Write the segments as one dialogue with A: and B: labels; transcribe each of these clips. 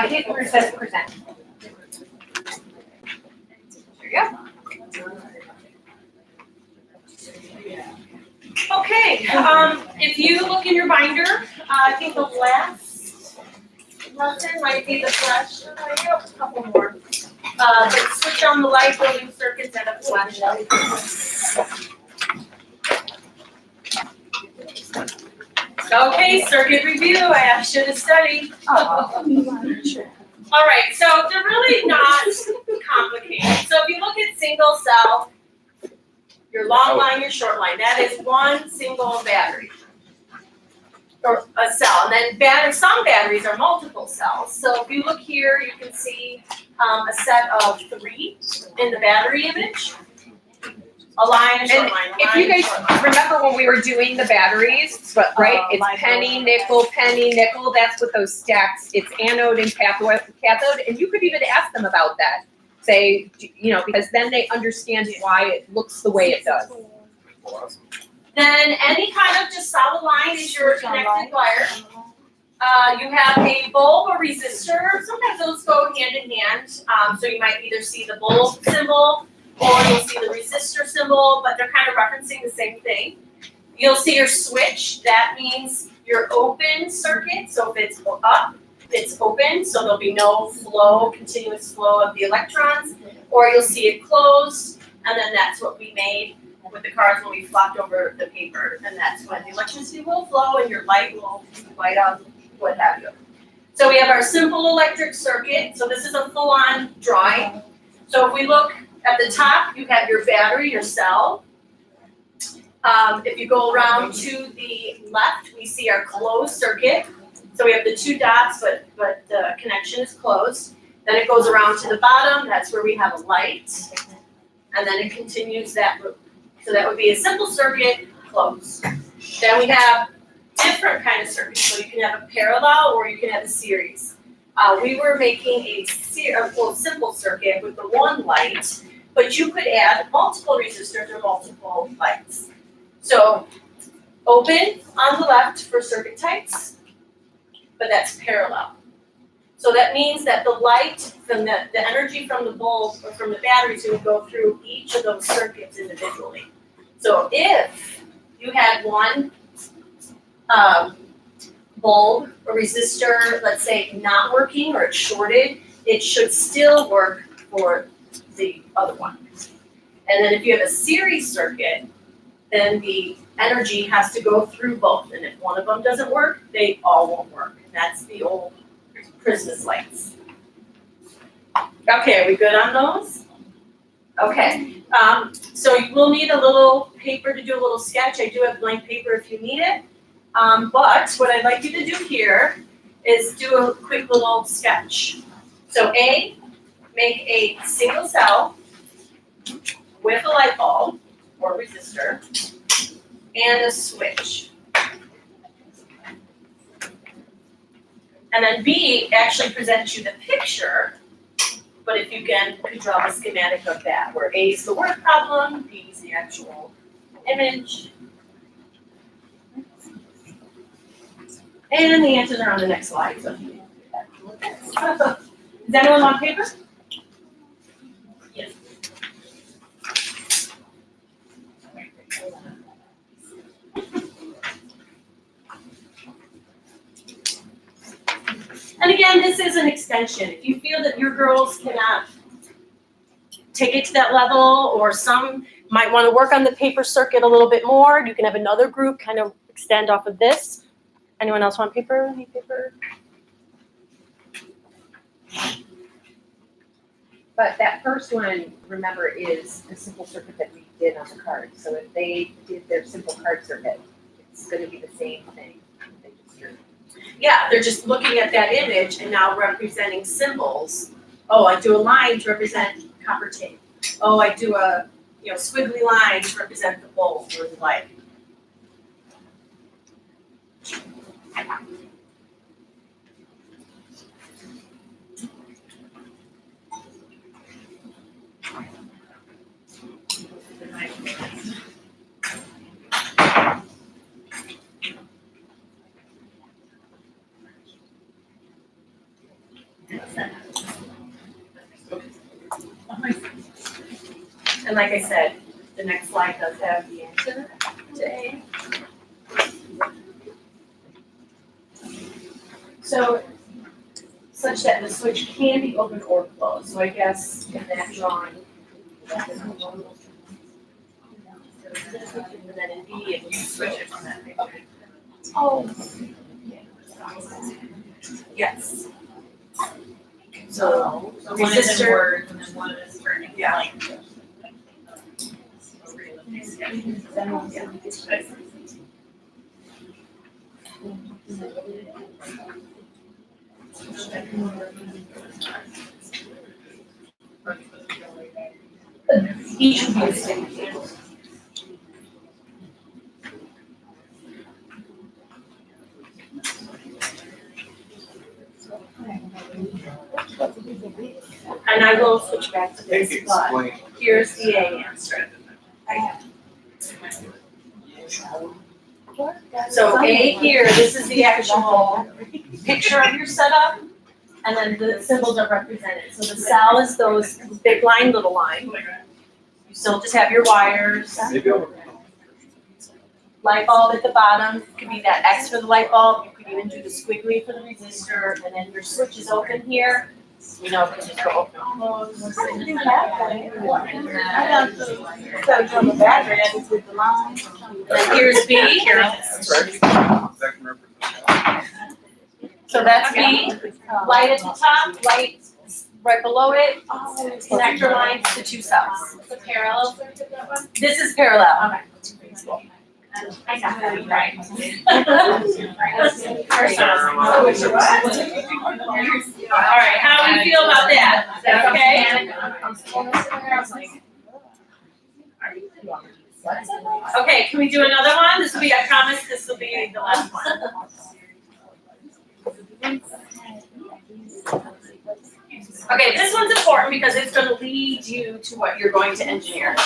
A: Hit where it says present. There you go. Okay, if you look in your binder, I think the last lesson might be the flash. A couple more. But switch on the light building circuits and a flashlight. Okay, circuit review. I should have studied. All right, so they're really not complicated. So if you look at single cell, your long line, your short line, that is one single battery or a cell. And then some batteries are multiple cells. So if you look here, you can see a set of 3 in the battery image. A line, a short line, a
B: If
A: line,
B: you guys
A: short line.
B: remember when we were doing the batteries, right? It's penny, nickel, that's what those stacks, it's anode and cathode, and you could even ask them about that. Say, because then they understand why it looks the way it does.
A: Then any kind of just solid line is your connected wire. You have a bulb or resistor. Sometimes those go hand in hand. So you might either see the bulb symbol or you'll see the resistor symbol, but they're kind of referencing the same thing. You'll see your switch. That means your open circuit. So if it's up, it's open, so there'll be no flow, continuous flow of the electrons. Or you'll see it closed, and then that's what we made with the cards when we flopped over the paper. And that's when the electricity will flow and your light will light up, what have you. So we have our simple electric circuit. So this is a full-on drawing. So if we look at the top, you have your battery, your cell. If you go around to the left, we see our closed circuit. So we have the 2 dots, but the connection is closed. Then it goes around to the bottom. That's where we have a light. And then it continues that loop. So that would be a simple circuit, closed. Then we have different kind of circuits. So you can have a parallel or you can have a series. We were making a simple circuit with the 1 light, but you could add multiple resistors or multiple lights. So open on the left for circuit types, but that's parallel. So that means that the light from the energy from the bulb or from the battery is going to go through each of those circuits individually. So if you had one bulb or resistor, let's say, not working or it's shorted, it should still work for the other one. And then if you have a series circuit, then the energy has to go through both. And if one of them doesn't work, they all won't work. And that's the old Christmas lights. Okay, are we good on those? Okay, so you will need a little paper to do a little sketch. I do have blank paper if you need it. But what I'd like you to do here is do a quick little sketch. So A, make a single cell with a light bulb or resistor and a switch. And then B actually presents you the picture, but if you could draw the schematic of that, where A is the word problem, B is the actual image. And the answers are on the next slide, so if you look at it. Does anyone want paper? Yes. And again, this is an extension. If you feel that your girls cannot take it to that level, or some might want to work on the paper circuit a little bit more, you can have another group kind of extend off of this. Anyone else want paper? Need paper?
B: But that first one, remember, is the simple circuit that we did on the card. So if they did their simple card circuit, it's going to be the same thing.
A: Yeah, they're just looking at that image and now representing symbols. Oh, I do a line to represent copper tape. Oh, I do a squiggly line to represent the bulb or the light. And like I said, the next slide does have the answer to A. So, such that the switch can be open or closed, so I guess in that drawing. And then in B, if you switch it from that picture. Oh. Yes. So,
C: one is in
A: resistor.
C: words and then one is turning
A: Yeah.
C: like.
A: Each will be a stick. And I will switch back to this, but here's the A answer. So A here, this is the actual picture of your setup, and then the symbols are represented. So the cell is those big line, little line. You still just have your wires. Light bulb at the bottom, could be that X for the light bulb, you could even do the squiggly for the resistor, and then your switch is open here. You know, it can just go open.
D: I didn't do that way. I done so from the battery, I just did the line.
A: And here's B, so that's B. Light at the top, light right below it, connector lines to two cells.
C: The parallel circuit, that one?
A: This is parallel.
C: Okay.
A: I got that right. All right, how do you feel about that? Is that okay? Okay, can we do another one? This will be, I promise this will be the last one. Okay, this one's important because it's gonna lead you to what you're going to engineer.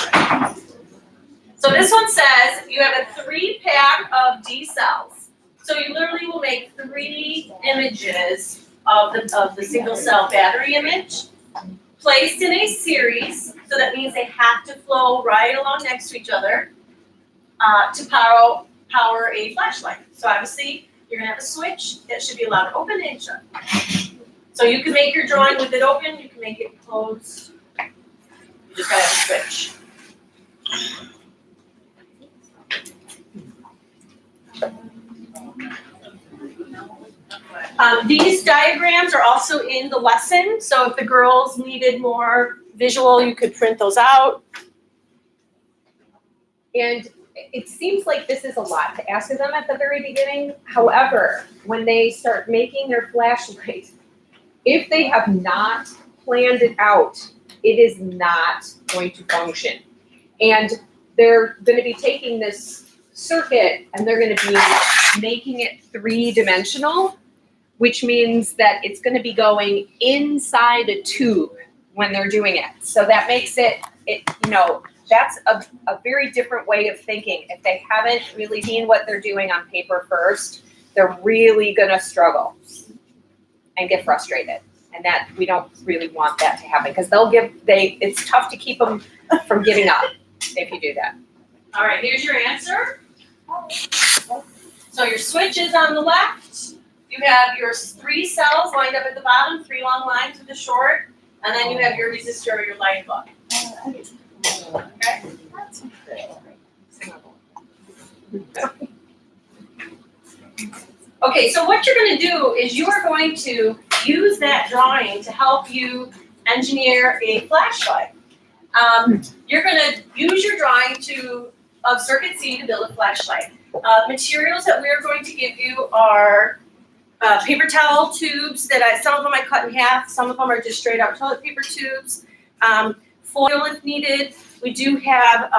A: So this one says you have a 3-pack of D cells. So you literally will make 3 images of the single cell battery image placed in a series. So that means they have to flow right along next to each other to power a flashlight. So obviously you're gonna have a switch that should be allowed to open and shut. So you can make your drawing with it open, you can make it closed. You just gotta have a switch. These diagrams are also in the lesson, so if the girls needed more visual, you could print those out.
B: And it seems like this is a lot to ask of them at the very beginning. However, when they start making their flashlight, if they have not planned it out, it is not going to function. And they're going to be taking this circuit and they're going to be making it 3-dimensional, which means that it's going to be going inside a tube when they're doing it. So that makes it that's a very different way of thinking. If they haven't really seen what they're doing on paper first, they're really going to struggle and get frustrated. And that we don't really want that to happen because it's tough to keep them from giving up if you do that.
A: All right, here's your answer. So your switch is on the left. You have your 3 cells lined up at the bottom, 3 long lines with a short, and then you have your resistor or your light bulb. Okay. Okay, so what you're going to do is you are going to use that drawing to help you engineer a flashlight. You're going to use your drawing of circuit C to build a flashlight. Materials that we're going to give you are paper towel tubes that some of them I cut in half, some of them are just straight up toilet paper tubes. Foil if needed. We do have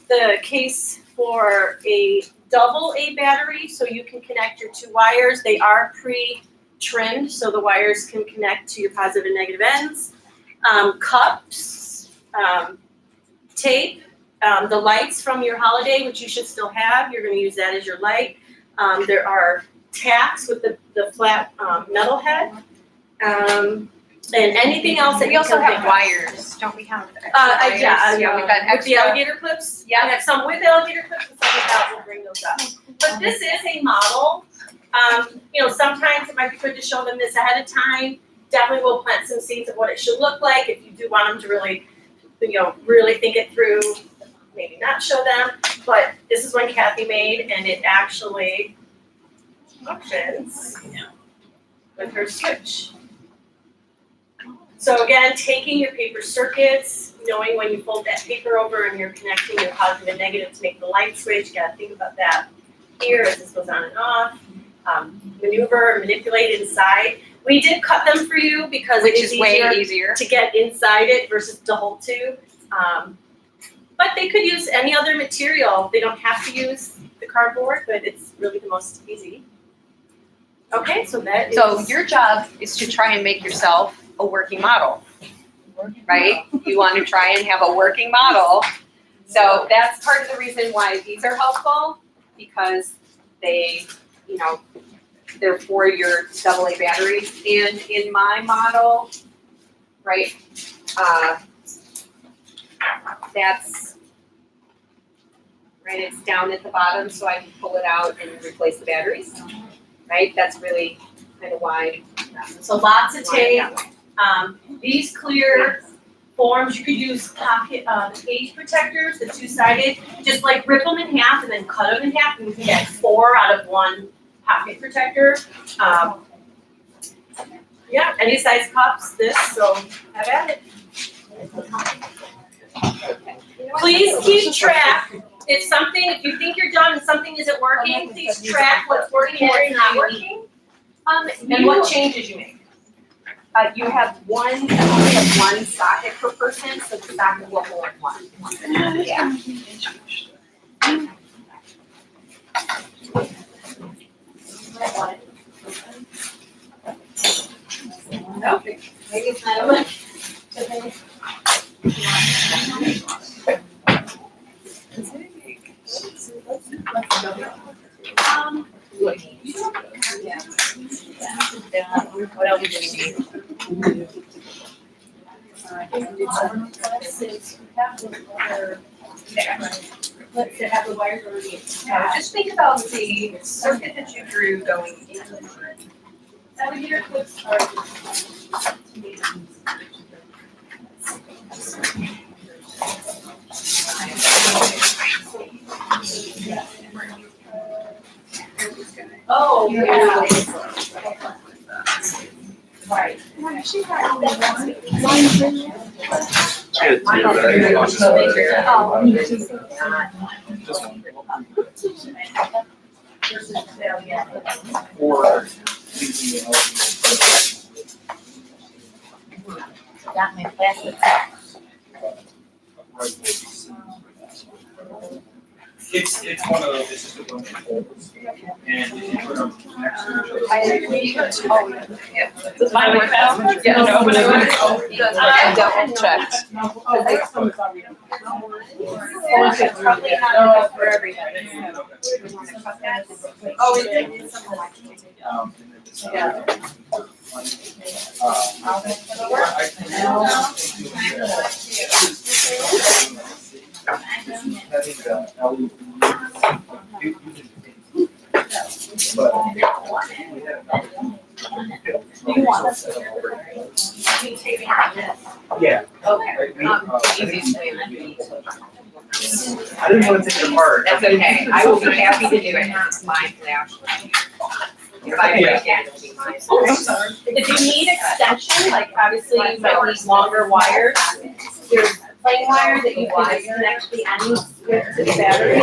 A: the case for a double A battery, so you can connect your 2 wires. They are pre-trimmed, so the wires can connect to your positive and negative ends. Cups, tape, the lights from your holiday, which you should still have. You're going to use that as your light. There are tacks with the flat metal head. And anything else that
B: We
A: you
B: also
A: can
B: have
A: think of.
B: wires, don't we have extra wires?
A: Yeah,
B: we've got
A: with the
B: extra.
A: alligator clips.
B: Yeah.
A: I have some with alligator clips and some without, we'll bring those up. But this is a model. Sometimes it might be good to show them this ahead of time. Definitely will plant some seeds of what it should look like if you do want them to really, really think it through. Maybe not show them, but this is one Kathy made and it actually functions with her switch. So again, taking your paper circuits, knowing when you fold that paper over and you're connecting your positive and negative to make the light switch, you gotta think about that here as this goes on and off. Maneuver, manipulate inside. We did cut them for you because it
B: Which
A: is
B: is way
A: easier
B: easier.
A: to get inside it versus the whole tube. But they could use any other material. They don't have to use the cardboard, but it's really the most easy. Okay, so that is.
B: So your job is to try and make yourself a working model, right? You want to try and have a working model. So that's part of the reason why these are helpful, because they, they're for your AA batteries. And in my model, right, that's, right, it's down at the bottom, so I can pull it out and replace the batteries, right? That's really kind of why.
A: So lots of tape. These clear forms, you could use pocket, page protectors, the two-sided, just like rip them in half and then cut them in half, and you can get 4 out of 1 pocket protector. Yeah, any size cups, this, so have at it. Please keep track. If you think you're done and something isn't working, please track what's working and what's not working, and what changes you make.
B: You have only have one socket per person, so the socket will hold one. Yeah.
A: Okay. Maybe it's not much.
B: What else do you need?
A: Let's have the wires already.
B: Just think about the circuit that you drew going in.
A: Alligator clips are. Oh, yeah. Right.
D: Got my plastic.
E: It's one of those, it's just a bunch of holes, and if you put them next to each other.
C: Does mine work out?
B: Yeah, no, but
C: I
B: double checked.
D: It's probably not enough for everybody.
B: Oh, is it?
E: Yeah. Yeah.
B: Okay.
E: Easiest way would be. I didn't want to take it apart.
B: That's okay. I will be happy to do it. It's mine, actually. If I break it, it'll be mine.
A: If you need extension, like obviously you might need longer wires, there's plain wire that you can just connect the ends with to the battery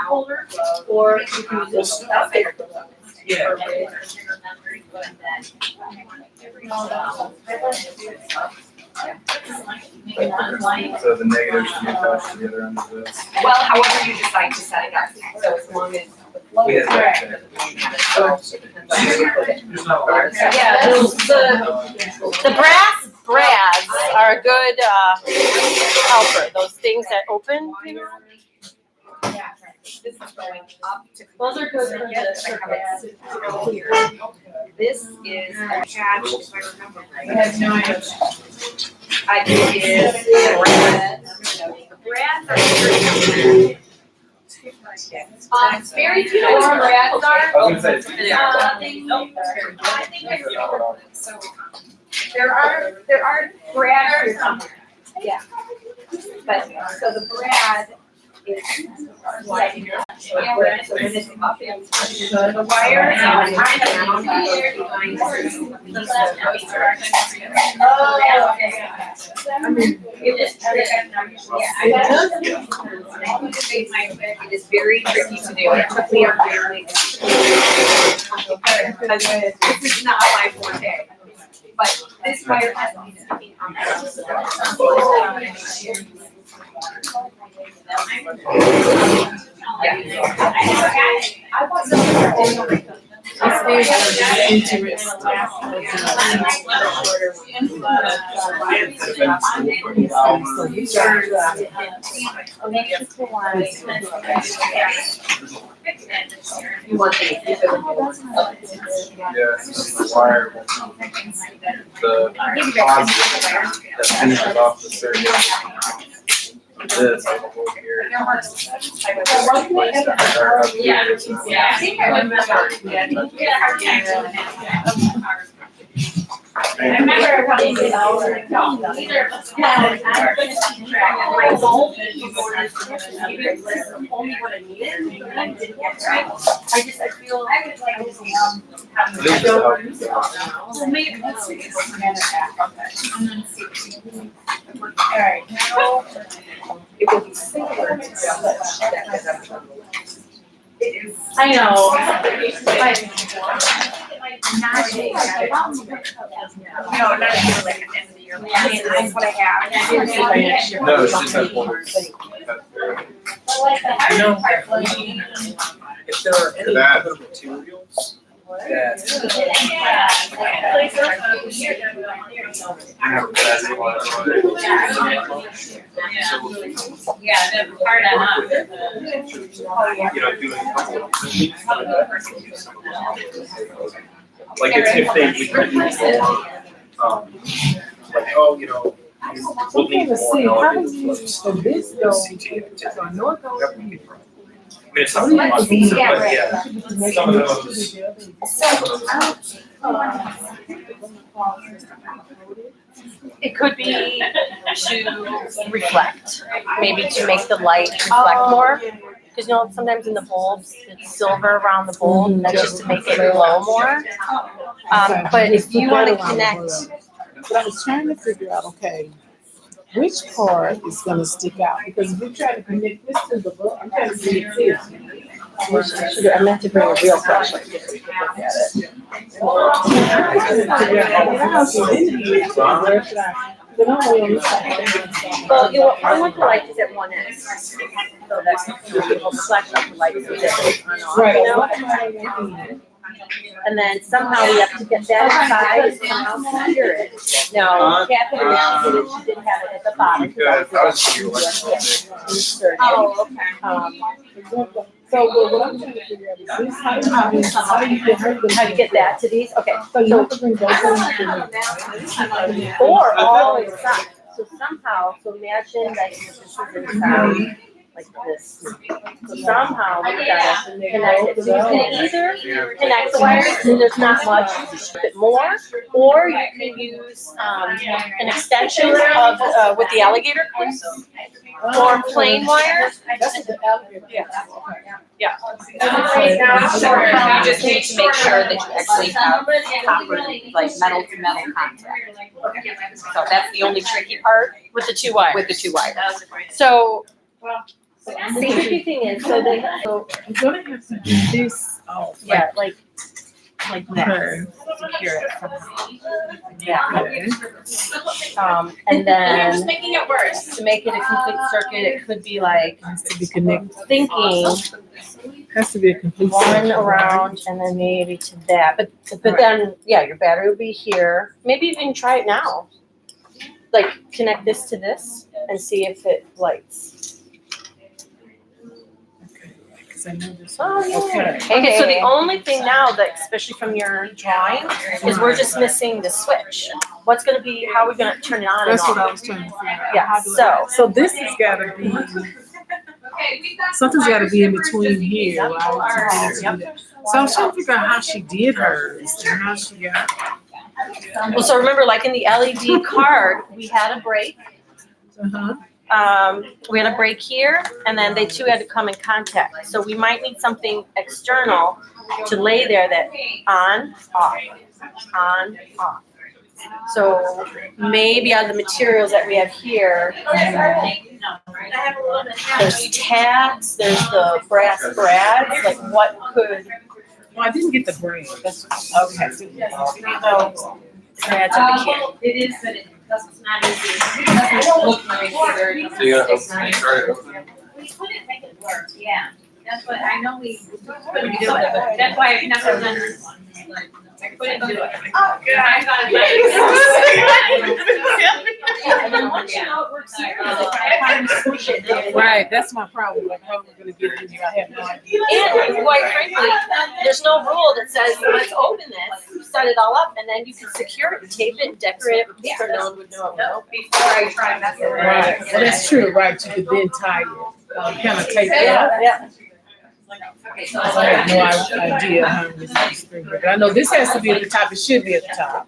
A: holder, or you can use this without paper.
E: Yeah.
F: So the negative should be attached to the other end of this.
B: Well, however you decide to set it up, so as long as the flow
F: We
B: is
F: had
B: correct.
F: that.
E: There's not a lot.
A: Yeah,
D: The brass brads are a good helper. Those things that open.
B: This is going up to.
A: those are good for the
B: I have it
A: circuit.
B: here. this is attached, if I remember right.
C: I have no idea.
B: I think is the brads are very, do you know where brads are?
F: I was gonna say.
B: I think there are brads here somewhere. Yeah. But, so the brad is like, so when it's up, the wire, Oh, okay. I mean, it is very tricky to do. It took me a really, because this is not my forte. But this wire has to be sticking on I wasn't. You want
F: Yeah, the wire, the positive that finishes off the circuit. This over here.
A: Yeah, I think I remember. I remember probably either I'm gonna keep track of my goal. Only what I needed, but I didn't get right. I feel. I would like to see
F: This is how you do it.
A: Well, maybe let's see.
C: Alright, now.
B: It will be similar to
A: I know.
C: No, not even like at the end of the year.
A: I mean, that's what I have.
F: No, it's just that one.
E: You know, if there are any
F: That-
E: other materials that
C: Yeah, the part I'm on.
E: you know, doing like if they, we could do more, like, oh, you know, we'll need more elevators for this CT. I mean, it's not much, but yeah, some of those.
D: It could be to reflect, maybe to make the light reflect more. Because you know, sometimes in the bulbs, it's silver around the bulb, that's just to make it glow more. But if you want to connect,
G: But I was trying to figure out, okay, which part is gonna stick out? Because if we try to connect this to the book, I'm trying to see it too.
D: I meant to bring a real flashlight here so you can look at it. Well, I want the light is at one end. So that's, the flashlight, the light is on off, you know? And then somehow we have to get that inside and somehow secure it. No, Catherine mentioned that she didn't have it at the bottom.
F: Because I was thinking
D: Inserted.
A: Oh, okay.
G: So what I'm trying to figure out is this, how do you get her?
D: How to get that to these? Okay,
G: So you have to bring those in.
D: or all inside. So somehow, so imagine that this is inside like this. So somehow we gotta connect it. So you can either connect the wires and there's not much, a bit more, or you can use an extension of with the alligator clips or plain wires.
G: That's what the alligator.
D: Yeah.
B: You just need to make sure that you actually have copper, like metal to metal contact. So that's the only tricky part
D: With the two wires.
B: with the two wires.
D: So the tricky thing is, so
G: You're gonna have to do this off.
D: yeah, like
G: Okay.
D: secure it somehow. Yeah.
G: Okay.
D: And
A: You're
D: then
A: just making it worse.
D: to make it a complete circuit, it could be like
G: Has to be connected.
D: thinking
G: Has to be a complete.
D: one
G: circle.
D: around and then maybe to that. But then, yeah, your battery will be here. Maybe even try it now. Like connect this to this and see if it lights.
G: this and then this
D: Oh,
G: one.
D: yeah.
G: Okay.
D: Okay, so the only thing now that, especially from your drawing, is we're just missing the switch. What's gonna be, how are we gonna turn it on and
G: That's what I
D: off?
G: was trying to figure out.
D: Yeah,
G: How do I-
D: so-
G: So this has gotta be, something's gotta be in between here, right? to get it to the- So I was trying to figure out how she did hers and how she got.
D: Well, so remember, like in the LED card, we had a break.
G: Uh-huh.
D: We had a break here, and then they two had to come in contact. So we might need something external to lay there that on, off, on, off. So maybe out of the materials that we have here, there's tabs, there's the brass brads, like what could,
G: Well, I didn't get the brand. That's okay.
D: so, brads are the key.
C: It is, but it's not easy. It doesn't look very good.
F: So you gotta start it.
C: We couldn't make it work, yeah. That's what, I know we couldn't do it, but that's why I've never done this one. I couldn't do it. Oh, good, I thought
D: And then once you know it works here, you can switch it there.
G: Right, that's my problem. Like, how am I gonna get it in here? I have no idea.
D: And quite frankly, there's no rule that says, let's open this, set it all up, and then you can secure it, tape it, decorate it with paper, no one would know.
C: Before I try messing around.
G: Right, well, that's true, right? You could then tie it, kind of tape it up.
D: Yeah.
G: I have no idea how this is thing, but I know this has to be at the top. It should be at the top.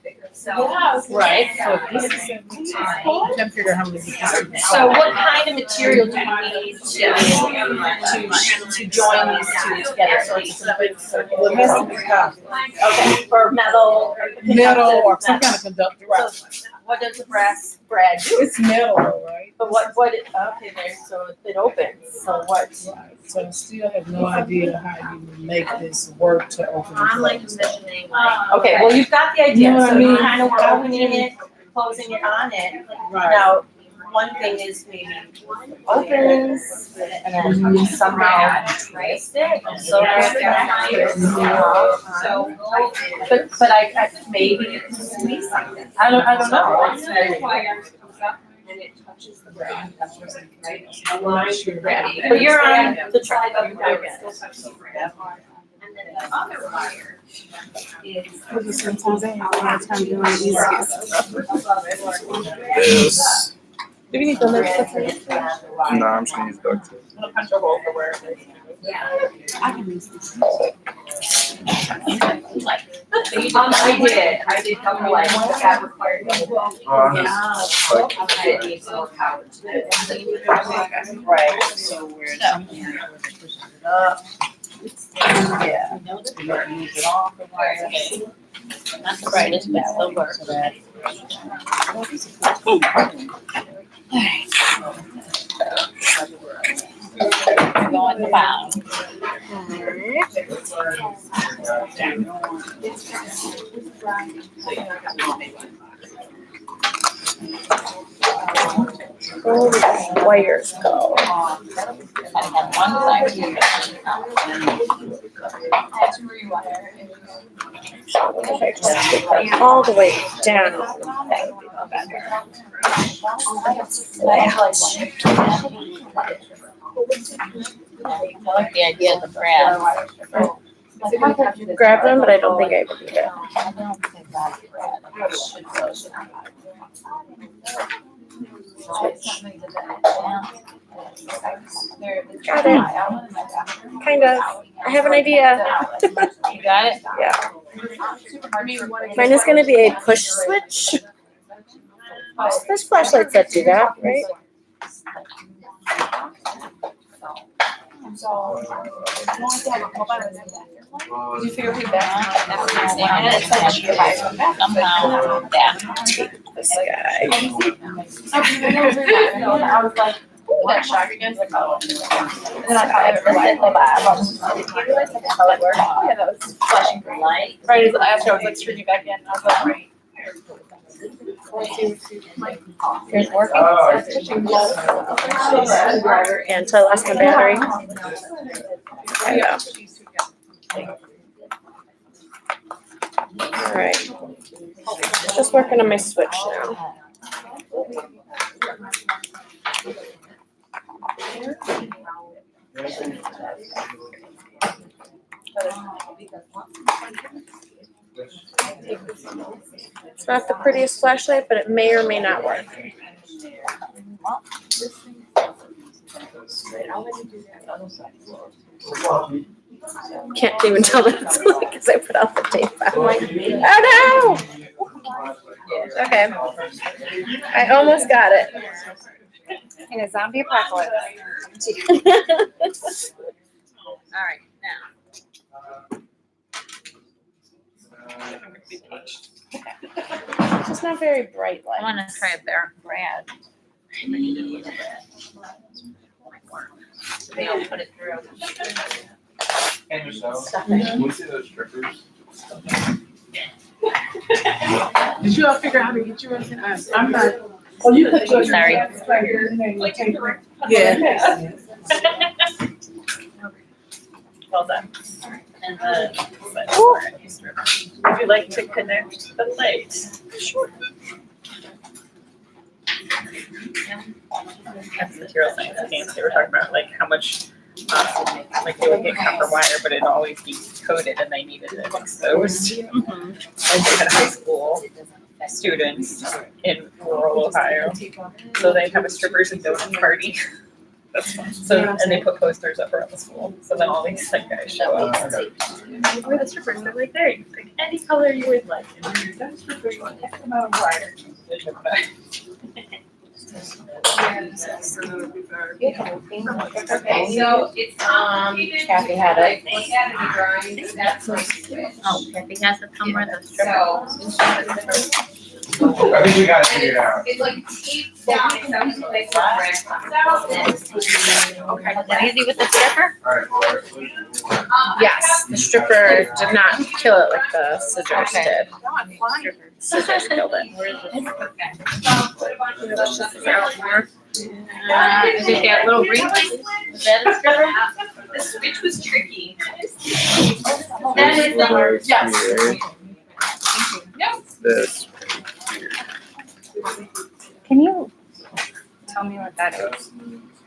D: Right.
G: So this is at the top. I'm trying to figure out how many get this to the
D: So
G: top.
D: what kind of material do you need to join these two together? So it's a big circle.
G: Well, it has to be copper.
D: Okay, or metal.
G: Metal or some kind of conductor. Right.
D: So what does the brass brad do?
G: It's metal, right?
D: But okay, there, so it opens, so what?
G: Right. So I still have no idea how you make this work to open
C: I'm like
G: it.
C: envisioning
D: Okay, well, you've got the idea,
G: You know what
D: so
G: I
D: you're
G: mean?
D: kind of opening it, closing it on it.
G: Right.
D: Now, one thing is maybe opens and then somehow twist it, so
C: So.
D: but I maybe you can squeeze something. I don't know.
C: And it touches the ground.
G: I'm not sure.
D: But you're on the track of the
C: And then the other wire is.
G: Because sometimes I have a hard time doing these.
F: This.
D: Do we need the other stuff?
F: No, I'm just gonna use duct tape.
A: I did come like, that required.
D: Right.
G: So where it's
D: So.
G: in here, where they push it up.
D: Yeah.
G: Move it off the wire.
D: That's right, it's best, it'll work.
G: So that.
D: Go in the bound. Where did the wires go?
C: I have one side here. That's rewire.
D: If I just get that all the way down.
C: I like the idea of the brand.
D: Grab them, but I don't think I would do that.
C: I don't think that's brand. It should go down.
D: Got it. Kind of. I have an idea.
C: You got it?
D: Yeah. Mine is gonna be a push switch. There's flashlights that do that, right?
C: Did you figure we back? Somehow, that.
D: This guy.
C: I was like, ooh, that shock again. And then I thought it was how it worked. Oh, yeah, that was flashing green light. Right, as I asked her, I was like, screwing you back in. I was like, right.
D: Here's working.
C: Screwdriver.
D: And until I lost my battery. I know. Alright. Just working on my switch now.
C: It's not the prettiest flashlight, but it may or may not work. Can't even tell that it's on because I put out the tape. I'm like, oh no! Okay. I almost got it.
H: In a zombie apocalypse.
B: All right,
C: It's just not very bright
H: I
C: light.
H: want to try Brad.
B: they'll put it through.
F: And yourself, can we see those strippers?
G: Did you all figure out how to get yours? I'm not. Oh, you put yours.
H: Sorry.
G: Right here. And then you take it.
C: Yeah.
H: Well done. And would you like to connect the light? Sure. That's material science advanced. They were talking about like how much, like they would get copper wire, but it'd always be coated and they needed it exposed. Like they had high school students in rural Ohio, so they'd have a strippers and donut party. That's fun. So, and they put posters up around the school, so then all these like guys show up. We're the strippers. They're like, there, you pick any color you would like. And you're done strippers, like X amount of wire.
B: Okay, so it's
C: Kathy had it.
B: they had the drawings, that's my switch.
H: Oh, Kathy has a camera, the stripper.
B: So.
F: I think we got it figured out.
B: It's like taped down in some place where bread comes out.
H: Okay. Easy with the stripper?
F: Alright,
C: Yes, the stripper did not kill it like the scissors did. Scissors killed it.
H: Is it that little green thing? Is that a stripper?
A: The switch was tricky.
B: That is the,
F: yes. This.
H: Can you tell me what that is?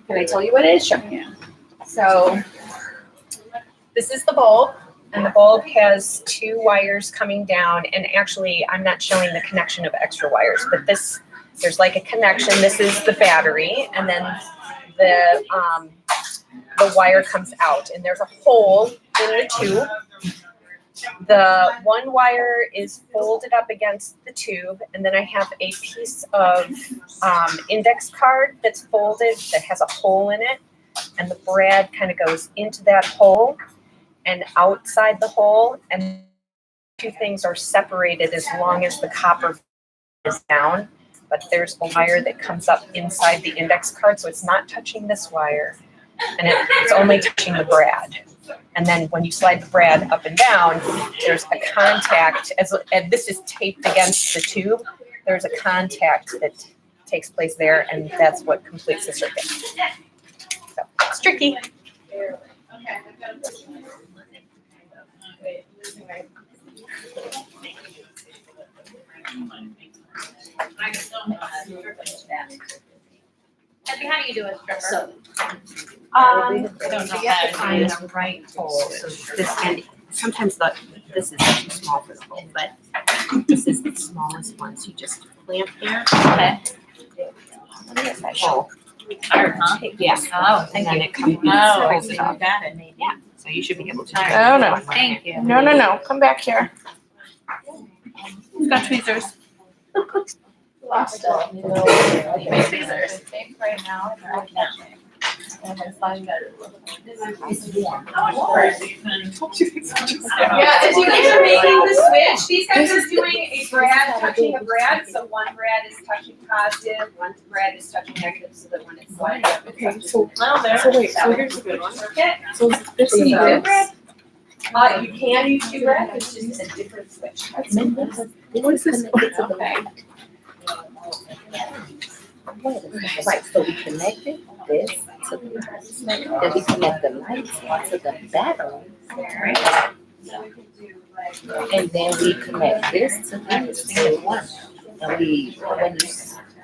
B: can I tell you what it is? Sure. So this is the bulb, and the bulb has two wires coming down, and actually I'm not showing the connection of extra wires, but this, there's like a connection. This is the battery, and then the wire comes out, and there's a hole in the tube. The one wire is folded up against the tube, and then I have a piece of index card that's folded that has a hole in it, and the brad kind of goes into that hole and outside the hole, and two things are separated as long as the copper is down, but there's a wire that comes up inside the index card, so it's not touching this wire, and it's only touching the brad. And then when you slide the brad up and down, there's a contact, and this is taped against the tube. There's a contact that takes place there, and that's what completes the circuit. So it's tricky.
H: Kathy, how do you do a stripper?
D: So,
H: don't know
D: you have
H: how
D: to
H: to
D: find
H: do
D: the right hole, so this, and sometimes this is too small for the hole, but this is the smallest one, so you just clamp there.
H: Okay.
D: Hole.
H: Hard, huh?
D: Yeah.
H: Oh,
D: And
H: thank
D: then
H: you.
D: it comes,
H: Oh,
D: pulls
H: so
D: it
H: you
D: up.
H: got it.
D: Yeah, so you should be able to.
C: Oh, no.
H: Thank you.
C: No, no, no. Come back here. Who's got tweezers?
D: Lost
C: Tweezers.
H: Right now.
A: Yeah, if you guys are making the switch, these guys are doing a brad, touching a brad, so one brad is touching positive, one brad is touching negative, so that when it's sliding up, it's
G: Okay, so,
A: well, there.
G: so wait, so here's a good one.
A: Circuit.
G: So this is
A: Two brad? You can use two brad, it's just a different switch.
G: what is this?
A: Okay.
D: Right, so we connected this to the, then we connect the lights to the battery. And then we connect this to this same one. And we, when you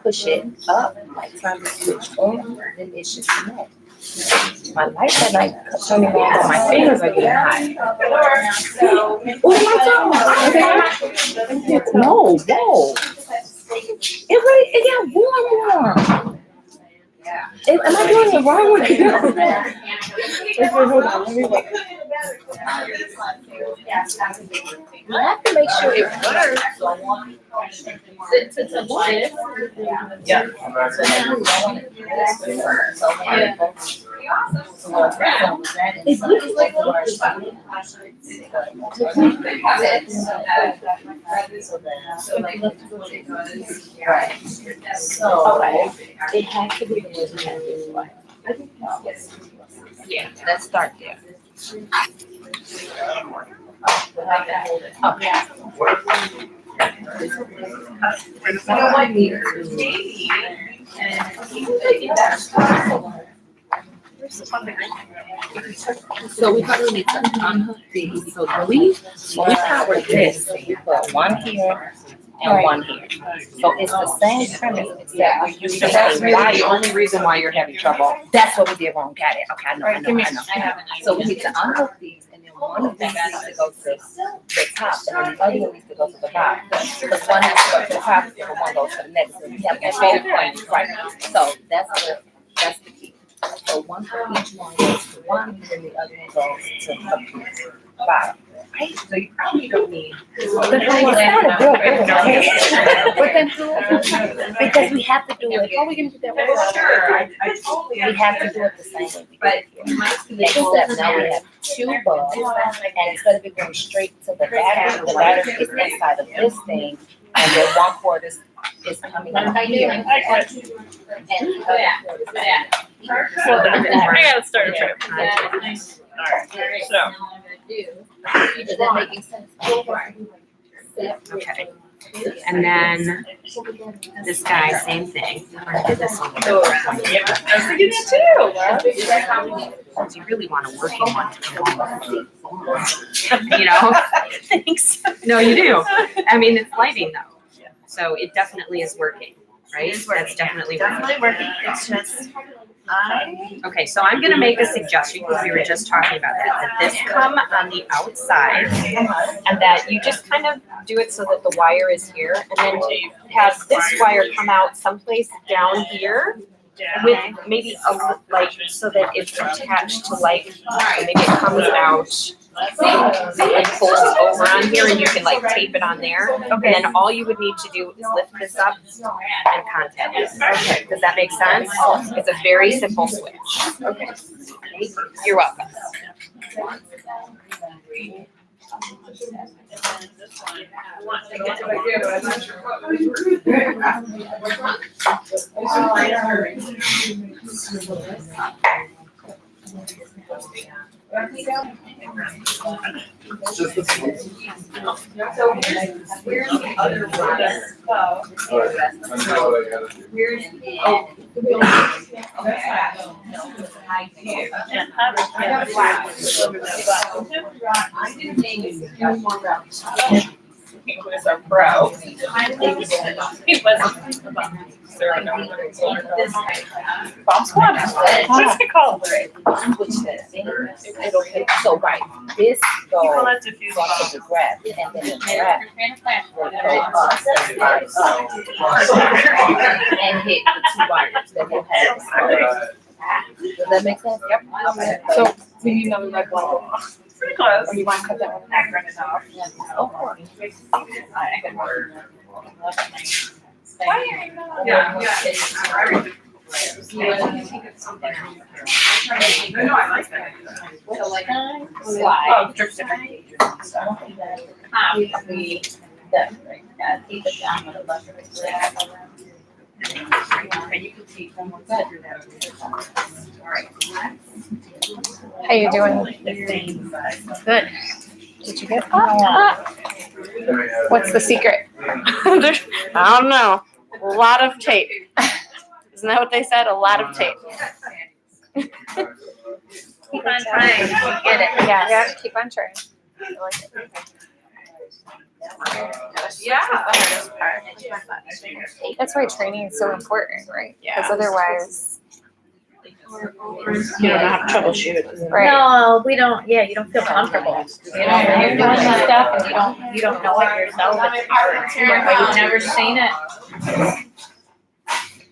D: push it up, like trying to switch on, then it should connect.
C: My lights are like turning on, but my fingers are getting hot. No, whoa. It got warm. Am I doing it wrong with you? Hold on, let me look. We have to make sure it works. Yeah. It has to be the most effective way. Yeah, let's start there. So we probably need to unhook these. So when we power this, you put one here and one here. So it's the same premise, except we're using
B: So that's really
C: wire.
B: the only reason why you're having trouble.
C: That's what we did wrong. Got it. Okay, I know. So we need to unhook these, and then one of these needs to go to the top, and then the other one needs to go to the bottom. Because one has to go to the top, and one goes to the next. And we have to make it point. Right. So that's the key. So one for each one goes to one, and then the other one goes to the bottom. Right? So you probably don't need. But then it's not a real good idea. But then because we have to do it. How are we gonna do that? We have to do it the same way. But except now we have two bulbs, and instead of it going straight to the battery is inside of this thing, and then one cord is coming out here. And the other cord is coming out.
H: I gotta start a trip. Alright, so.
C: Is that making sense?
B: Okay. And then this guy, same thing. I'm gonna do this one.
H: I was thinking that
B: You really want a working one. You know?
H: Thanks.
B: No, you do. I mean, it's lighting though. So it definitely is working, right? That's definitely working.
H: Definitely working, it's just,
B: Okay, so I'm gonna make a suggestion, because we were just talking about that this come on the outside, and that you just kind of do it so that the wire is here, and then have this wire come out someplace down here with maybe like, so that it's attached to like, maybe it comes out, like folds over on here, and you can like tape it on there. Okay. And then all you would need to do is lift this up and contact it. Okay. Does that make sense? It's a very simple switch. Okay. You're welcome.
A: Where's the other one?
H: he was a pro. He wasn't bomb squad. What's it called?
C: It'll hit, so right, this goes
H: People have to do
C: to the graph, and then the graph will go up and hit the two wires that will have. Does that make sense?
H: Yep.
C: Okay.
G: So we need another red one.
H: Pretty close.
G: Or you want to cut that one?
H: I run it off.
A: Yeah, No, I like that.
C: So like,
H: Oh, drip sticker.
C: keep it down with a lever.
I: How you doing? Good. Did you get that? What's the secret?
J: I don't know. A lot of tape. Isn't that what they said? A lot of tape.
I: Keep on trying. Get it. Yeah, keep on trying. I like it.
A: Yeah.
I: That's why training is so important, right?
J: Yeah.
I: Because otherwise,
J: You don't know how to troubleshoot.
I: Right. No, we don't, yeah, you don't feel comfortable. You know, when you're doing this stuff and you don't know it yourself, it's hard. Or you've never seen it.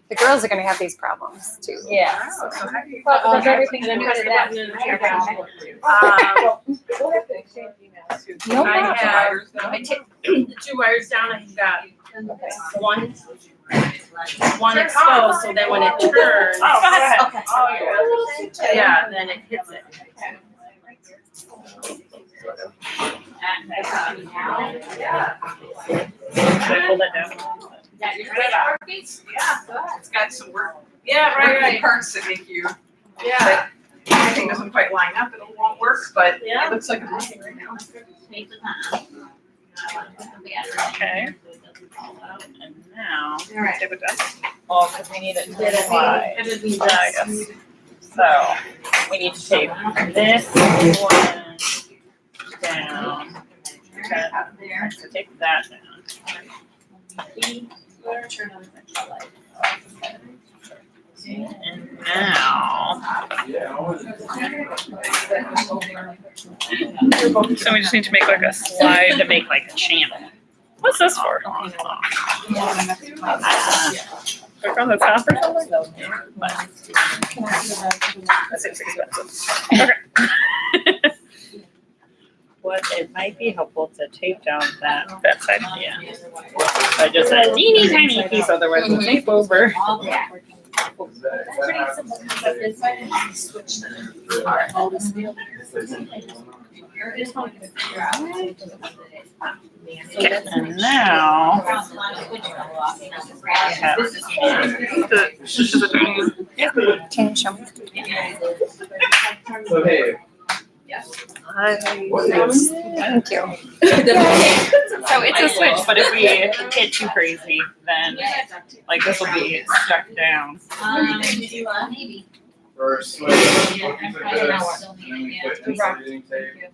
K: The girls are gonna have these problems too.
I: Yeah.
J: Well, because everything's part of that.
I: No
J: I
I: problem.
J: have, I take the 2 wires down, I've got one exposed, so then when it turns.
H: Okay.
J: Yeah, then it hits it.
H: Should I hold it down?
A: Yeah, you're good. Yeah,
L: It's got some work.
A: Yeah, right.
L: Parts that make you,
A: Yeah.
L: everything doesn't quite line up, it won't work, but
A: Yeah.
L: it looks like it's working right now.
H: Okay. And now,
A: Alright.
H: take it down. Oh, because we need it to slide. Yeah, I guess. So, we need to take this one down. Okay. So take that down. And now. So we just need to make like a slide to make like a channel. What's this for? Click on the top or something? But that seems expensive. Okay. What, it might be helpful to tape down that side, yeah. I just a teeny tiny piece, otherwise we'll tape over. Okay, and now.
K: Can you show me?
F: So hey.
K: Thank you.
H: So it's a switch, but if we hit too crazy, then like this will be stuck down.
F: For switch, what you put this, and then we put insulating tape.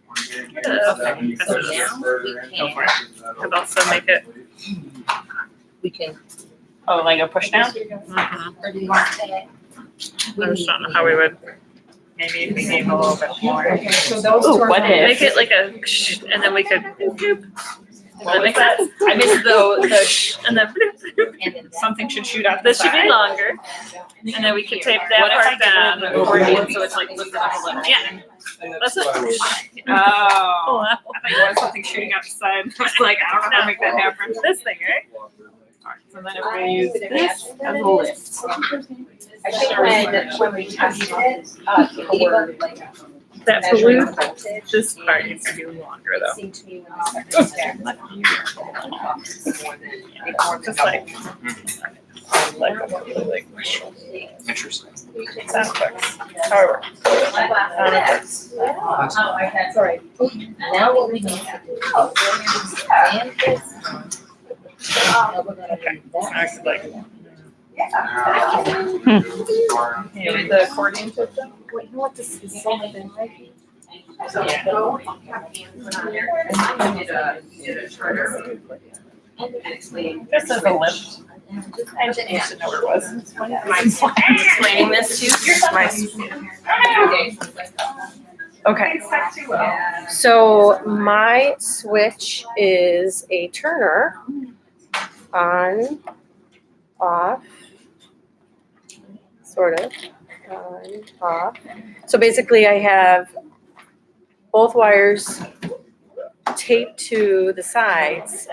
H: Go for it. Could also make it,
C: We can.
H: oh, like a push down?
C: Or do you want that?
H: I just don't know how we would, maybe if we gave a little bit more.
L: Okay, so those
H: Ooh,
L: two are.
H: what if? Make it like a, and then we could. That makes sense. I missed the and then something should shoot out. This should be longer, and then we could tape that part down accordion so it's like lifted up a little. Yeah. That's it. Oh, I thought you wanted something shooting out the side. I was like, I don't know how to make that happen. This thing, right? Alright, so then if we use this as a lift.
D: I think when we tested it, people were like.
H: That balloon, this part needs to be longer though.
D: Seemed to me when I started
H: Just like
E: Interesting.
H: sound effects. However. Sound effects.
D: Oh, okay, sorry. Now what we need to do is expand this.
H: Okay, so I could like.
L: You need the accordion tip then?
D: Wait, you know what this is something like?
H: This is a lift. I just need to know where it was.
J: Explaining this to
B: Okay, so my switch is a turner, on, off, sort of, on, off. So basically I have both wires taped to the sides,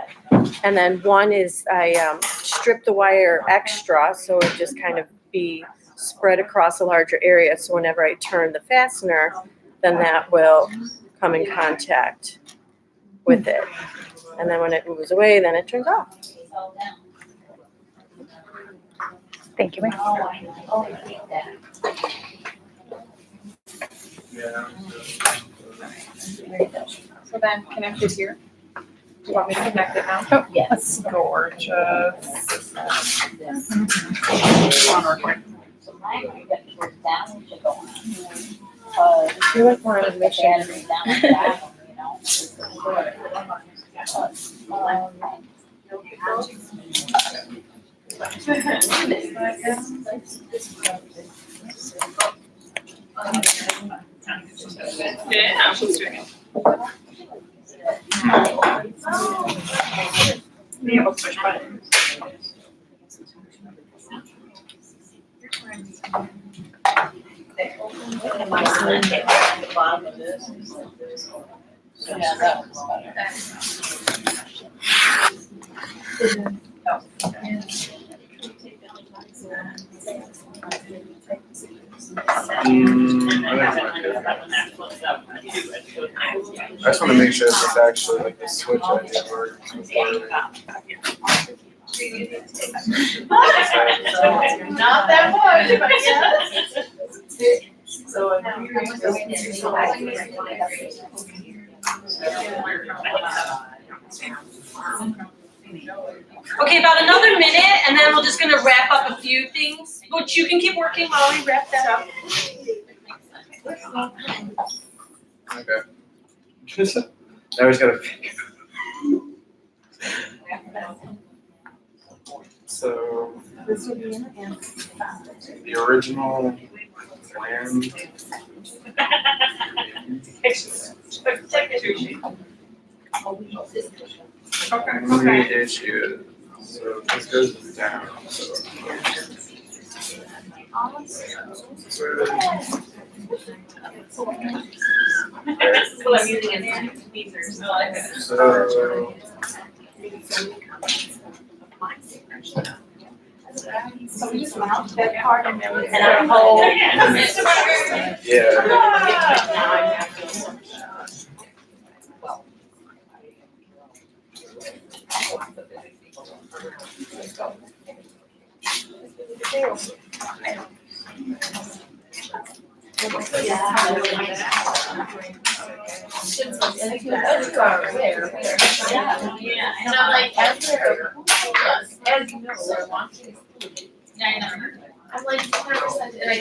B: and then one is, I stripped the wire extra, so it just kind of be spread across a larger area, so whenever I turn the fastener, then that will come in contact with it. And then when it moves away, then it turns off.
K: Thank you.
F: Yeah.
L: So then connect it here. Do you want me to connect it now?
H: Oh, yes. Gorgeous.
B: You like more animation.
H: Yeah, she's doing it. Be able to push buttons.
F: I just wanna make sure this actually like the switch I did works before.
A: Not that much, but yes. Okay, about another minute, and then we're just gonna wrap up a few things, but you can keep working while we wrap that up.
F: Okay. Now we just gotta. So, the original plan. Three issues, so this goes down, so.
A: Well, I'm using it.
F: So
A: we just mount that part and our whole.
F: yeah.
A: And I'm like, as they're, as you know, they're watching. Yeah, I know. I'm like, 100%, and I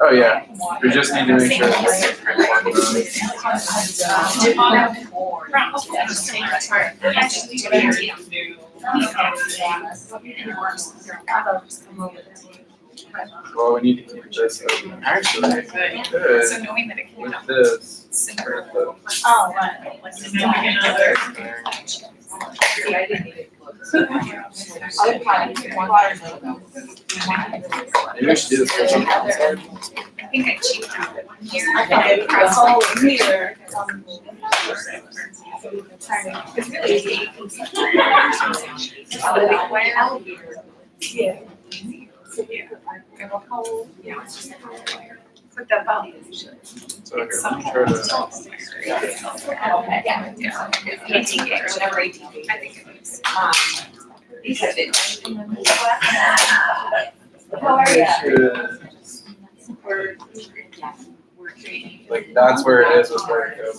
F: Oh, yeah, we just need to make sure. Well, we need to keep this open. Actually, we could,
H: So knowing that it can
F: with this.
H: simmer.
A: Oh, right.
F: Maybe we should do this for something else.
H: I think I cheaped out here.
A: I thought it was all here.
H: It's really easy.
A: Yeah.
H: Put that out.
F: So here, let me try to.
H: Yeah. 18 gigs, whatever 18 gigs. I think it was. These are the.
A: How are you?
F: Like, that's where it is with where it goes.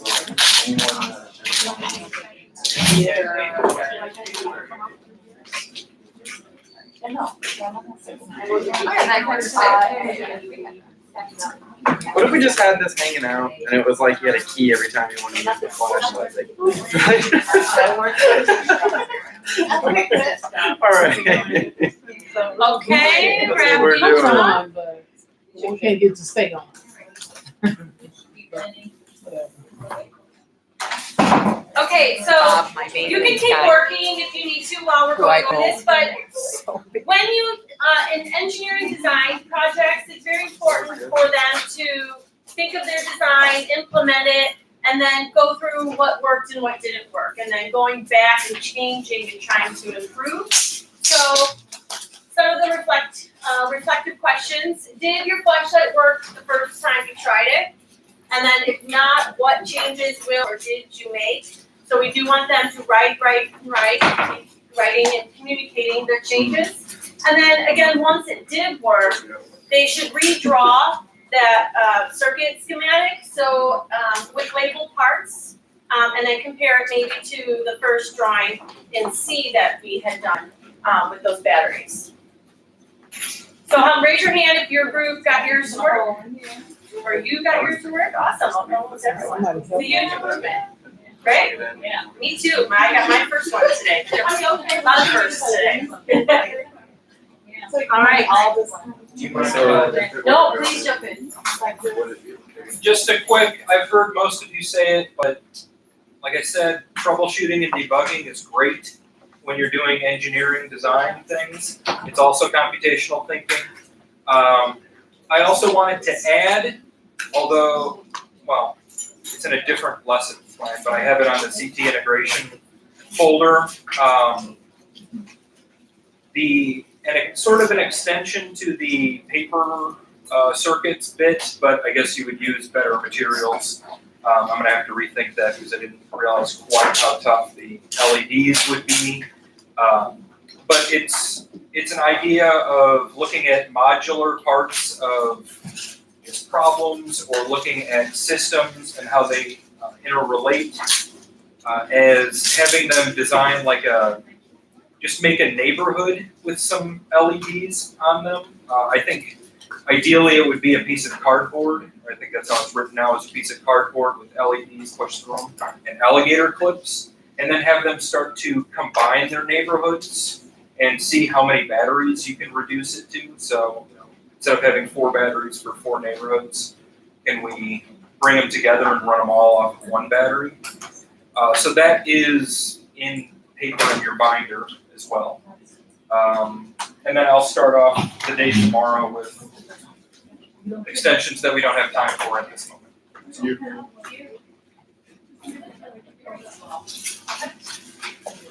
F: Anyone. What if we just had this hanging out and it was like you had a key every time you wanted to use the flashlight? Alright.
A: Okay,
F: That's what we're
A: wrapping
F: doing.
A: up.
G: But we can't get to stay on.
A: Okay, so you can keep working if you need to while we're going on this, but when you, in engineering design projects, it's very important for them to think of their design, implement it, and then go through what worked and what didn't work, and then going back and changing and trying to improve. So some of the reflective questions: did your flashlight work the first time you tried it? And then if not, what changes will or did you make? So we do want them to write, writing and communicating their changes. And then again, once it did work, they should redraw that circuit schematic, so with labeled parts, and then compare it maybe to the first drawing in C that we had done with those batteries. So raise your hand if your group got yours to work, or you got yours to work, awesome, I'll know with everyone. It's a huge improvement, right? Yeah. Me too, I got my first one today. A lot of firsts today. All right. No, please jump in.
E: Just a quick, I've heard most of you say it, but like I said, troubleshooting and debugging is great when you're doing engineering design things. It's also computational thinking. I also wanted to add, although, well, it's in a different lesson plan, but I have it on the CT integration folder. Sort of an extension to the paper circuits bit, but I guess you would use better materials. I'm gonna have to rethink that because I didn't realize quite how tough the LEDs would be. But it's an idea of looking at modular parts of problems or looking at systems and how they interrelate, as having them design like just make a neighborhood with some LEDs on them. I think ideally it would be a piece of cardboard. I think that's how it's written now, is a piece of cardboard with LEDs pushed through them and alligator clips, and then have them start to combine their neighborhoods and see how many batteries you can reduce it to. So instead of having 4 batteries for 4 neighborhoods, can we bring them together and run them all off of 1 battery? So that is in paper in your binder as well. And then I'll start off the day tomorrow with extensions that we don't have time for at this moment.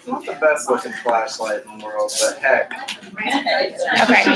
F: Not the best looking flashlight in the world, but heck.
K: Okay.